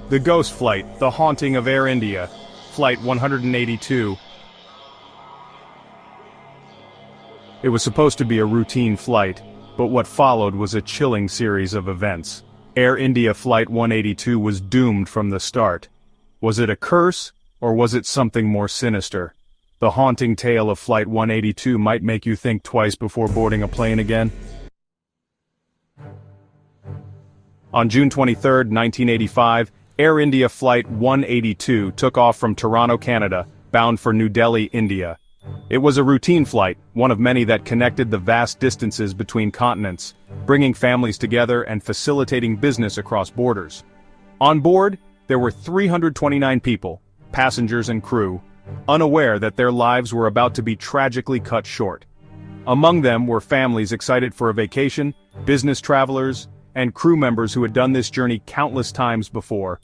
The Ghost Flight, The Haunting of Air India, Flight 182. It was supposed to be a routine flight, but what followed was a chilling series of events. Air India Flight 182 was doomed from the start. Was it a curse, or was it something more sinister? The haunting tale of Flight 182 might make you think twice before boarding a plane again. On June 23, 1985, Air India Flight 182 took off from Toronto, Canada, bound for New Delhi, India. It was a routine flight, one of many that connected the vast distances between continents, bringing families together and facilitating business across borders. On board, there were 329 people, passengers and crew, unaware that their lives were about to be tragically cut short. Among them were families excited for a vacation, business travelers, and crew members who had done this journey countless times before.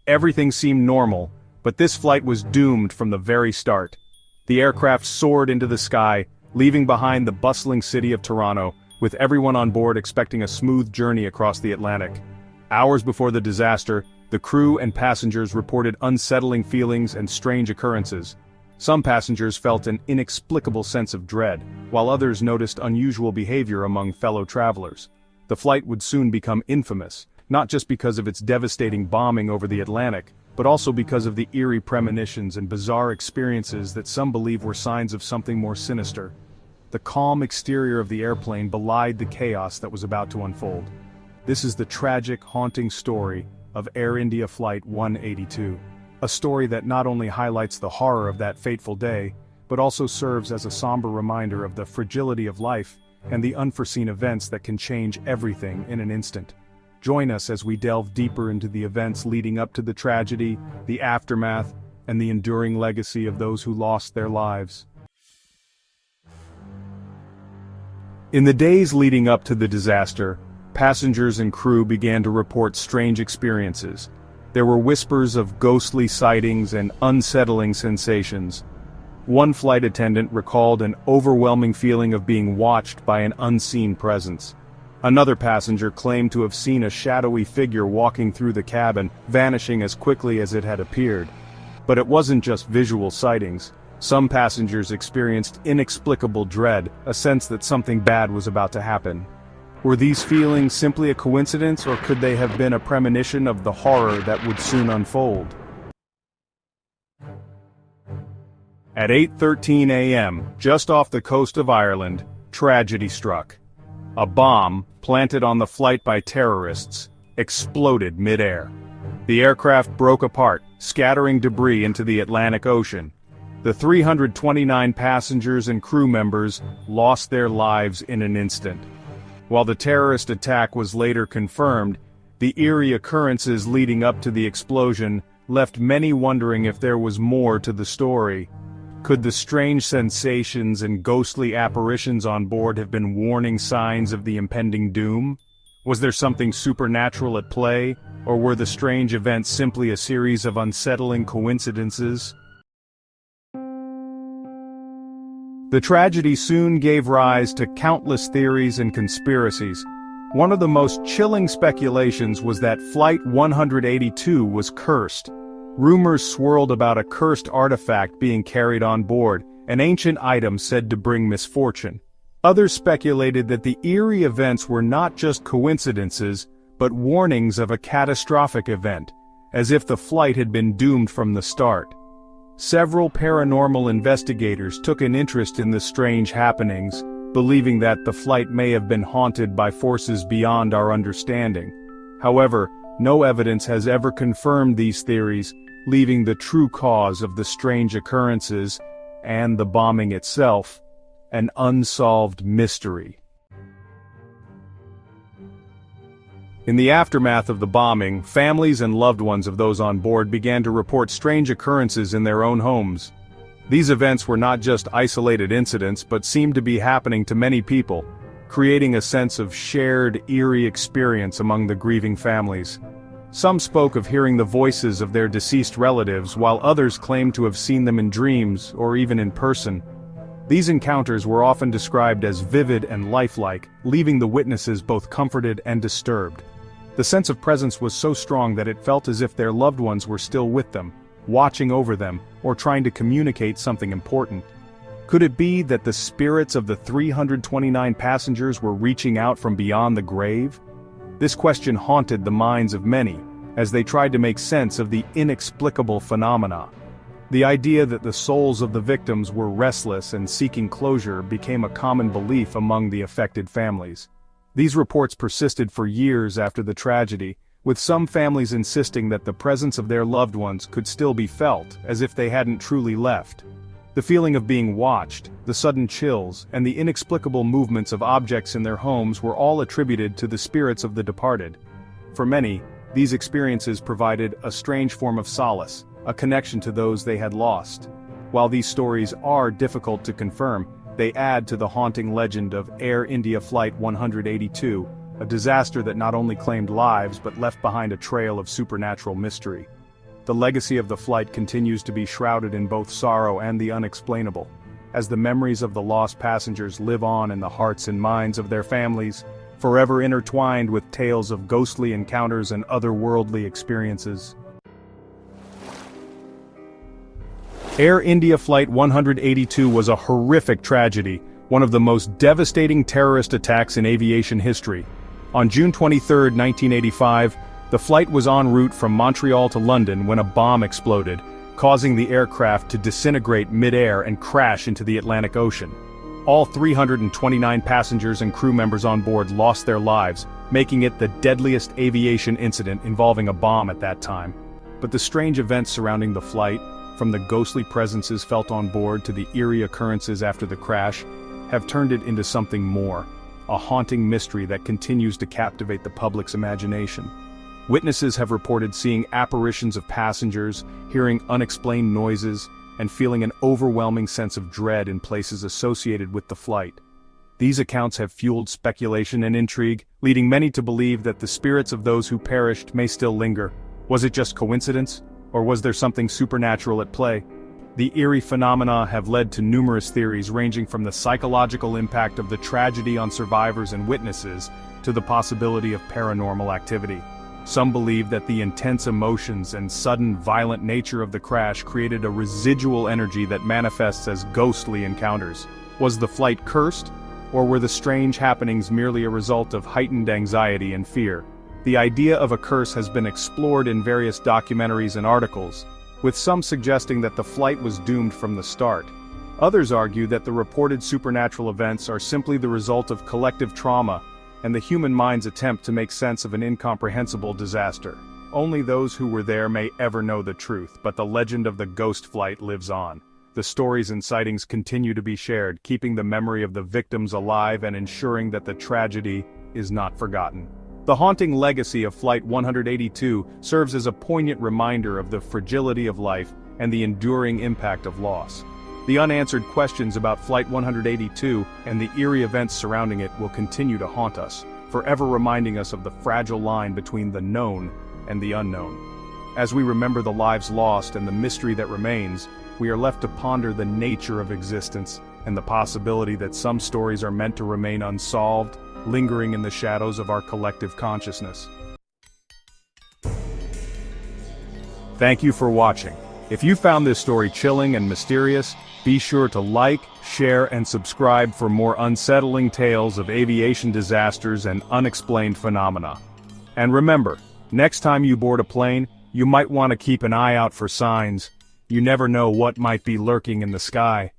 Everything seemed normal, but this flight was doomed from the very start. The aircraft soared into the sky, leaving behind the bustling city of Toronto, with everyone on board expecting a smooth journey across the Atlantic. Hours before the disaster, the crew and passengers reported unsettling feelings and strange occurrences. Some passengers felt an inexplicable sense of dread, while others noticed unusual behavior among fellow travelers. The flight would soon become infamous, not just because of its devastating bombing over the Atlantic, but also because of the eerie premonitions and bizarre experiences that some believe were signs of something more sinister. The calm exterior of the airplane belied the chaos that was about to unfold. This is the tragic, haunting story of Air India Flight 182. A story that not only highlights the horror of that fateful day, but also serves as a somber reminder of the fragility of life and the unforeseen events that can change everything in an instant. Join us as we delve deeper into the events leading up to the tragedy, the aftermath, and the enduring legacy of those who lost their lives. In the days leading up to the disaster, passengers and crew began to report strange experiences. There were whispers of ghostly sightings and unsettling sensations. One flight attendant recalled an overwhelming feeling of being watched by an unseen presence. Another passenger claimed to have seen a shadowy figure walking through the cabin, vanishing as quickly as it had appeared. But it wasn't just visual sightings. Some passengers experienced inexplicable dread, a sense that something bad was about to happen. Were these feelings simply a coincidence, or could they have been a premonition of the horror that would soon unfold? At 8:13 a.m., just off the coast of Ireland, tragedy struck. A bomb, planted on the flight by terrorists, exploded mid-air. The aircraft broke apart, scattering debris into the Atlantic Ocean. The 329 passengers and crew members lost their lives in an instant. While the terrorist attack was later confirmed, the eerie occurrences leading up to the explosion left many wondering if there was more to the story. Could the strange sensations and ghostly apparitions on board have been warning signs of the impending doom? Was there something supernatural at play, or were the strange events simply a series of unsettling coincidences? The tragedy soon gave rise to countless theories and conspiracies. One of the most chilling speculations was that Flight 182 was cursed. Rumors swirled about a cursed artifact being carried on board, an ancient item said to bring misfortune. Others speculated that the eerie events were not just coincidences, but warnings of a catastrophic event, as if the flight had been doomed from the start. Several paranormal investigators took an interest in the strange happenings, believing that the flight may have been haunted by forces beyond our understanding. However, no evidence has ever confirmed these theories, leaving the true cause of the strange occurrences, and the bombing itself, an unsolved mystery. In the aftermath of the bombing, families and loved ones of those on board began to report strange occurrences in their own homes. These events were not just isolated incidents but seemed to be happening to many people, creating a sense of shared, eerie experience among the grieving families. Some spoke of hearing the voices of their deceased relatives, while others claimed to have seen them in dreams or even in person. These encounters were often described as vivid and lifelike, leaving the witnesses both comforted and disturbed. The sense of presence was so strong that it felt as if their loved ones were still with them, watching over them, or trying to communicate something important. Could it be that the spirits of the 329 passengers were reaching out from beyond the grave? This question haunted the minds of many, as they tried to make sense of the inexplicable phenomena. The idea that the souls of the victims were restless and seeking closure became a common belief among the affected families. These reports persisted for years after the tragedy, with some families insisting that the presence of their loved ones could still be felt, as if they hadn't truly left. The feeling of being watched, the sudden chills, and the inexplicable movements of objects in their homes were all attributed to the spirits of the departed. For many, these experiences provided a strange form of solace, a connection to those they had lost. While these stories are difficult to confirm, they add to the haunting legend of Air India Flight 182, a disaster that not only claimed lives but left behind a trail of supernatural mystery. The legacy of the flight continues to be shrouded in both sorrow and the unexplainable, as the memories of the lost passengers live on in the hearts and minds of their families, forever intertwined with tales of ghostly encounters and otherworldly experiences. Air India Flight 182 was a horrific tragedy, one of the most devastating terrorist attacks in aviation history. On June 23, 1985, the flight was en route from Montreal to London when a bomb exploded, causing the aircraft to disintegrate mid-air and crash into the Atlantic Ocean. All 329 passengers and crew members on board lost their lives, making it the deadliest aviation incident involving a bomb at that time. But the strange events surrounding the flight, from the ghostly presences felt on board to the eerie occurrences after the crash, have turned it into something more, a haunting mystery that continues to captivate the public's imagination. Witnesses have reported seeing apparitions of passengers, hearing unexplained noises, and feeling an overwhelming sense of dread in places associated with the flight. These accounts have fueled speculation and intrigue, leading many to believe that the spirits of those who perished may still linger. Was it just coincidence? Or was there something supernatural at play? The eerie phenomena have led to numerous theories ranging from the psychological impact of the tragedy on survivors and witnesses, to the possibility of paranormal activity. Some believe that the intense emotions and sudden violent nature of the crash created a residual energy that manifests as ghostly encounters. Was the flight cursed? Or were the strange happenings merely a result of heightened anxiety and fear? The idea of a curse has been explored in various documentaries and articles, with some suggesting that the flight was doomed from the start. Others argue that the reported supernatural events are simply the result of collective trauma, and the human mind's attempt to make sense of an incomprehensible disaster. Only those who were there may ever know the truth, but the legend of the ghost flight lives on. The stories and sightings continue to be shared, keeping the memory of the victims alive and ensuring that the tragedy is not forgotten. The haunting legacy of Flight 182 serves as a poignant reminder of the fragility of life and the enduring impact of loss. The unanswered questions about Flight 182 and the eerie events surrounding it will continue to haunt us, forever reminding us of the fragile line between the known and the unknown. As we remember the lives lost and the mystery that remains, we are left to ponder the nature of existence and the possibility that some stories are meant to remain unsolved, lingering in the shadows of our collective consciousness. Thank you for watching. If you found this story chilling and mysterious, be sure to like, share, and subscribe for more unsettling tales of aviation disasters and unexplained phenomena. And remember, next time you board a plane, you might want to keep an eye out for signs. You never know what might be lurking in the sky.